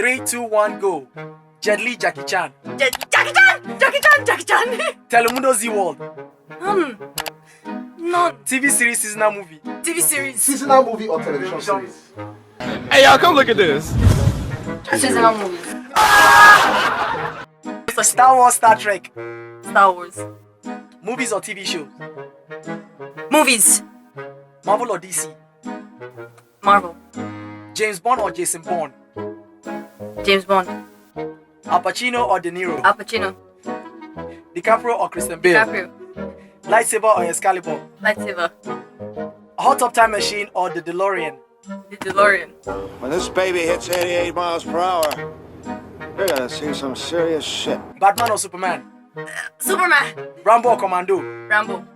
3, 2, 1, go. Jet Li, Jackie Chan. Jackie Chan! Jackie Chan! Jackie Chan! Telemundo Z World. No. TV series, seasonal movie. TV series. Seasonal movie or television series? Hey, y'all, come look at this. Seasonal movies. Star Wars, Star Trek. Star Wars. Movies or TV shows? Movies. Marvel or DC? Marvel. James Bond or Jason Bourne? James Bond. Al Pacino or De Niro? Al Pacino. DiCaprio or Christian Bale? DiCaprio. Lightsaber or Excalibur? Lightsaber. A hot tub time machine or the DeLorean? The DeLorean. When this baby hits 88 miles per hour, you're gonna see some serious shit. Batman or Superman? Superman. Rambo or Commando? Rambo.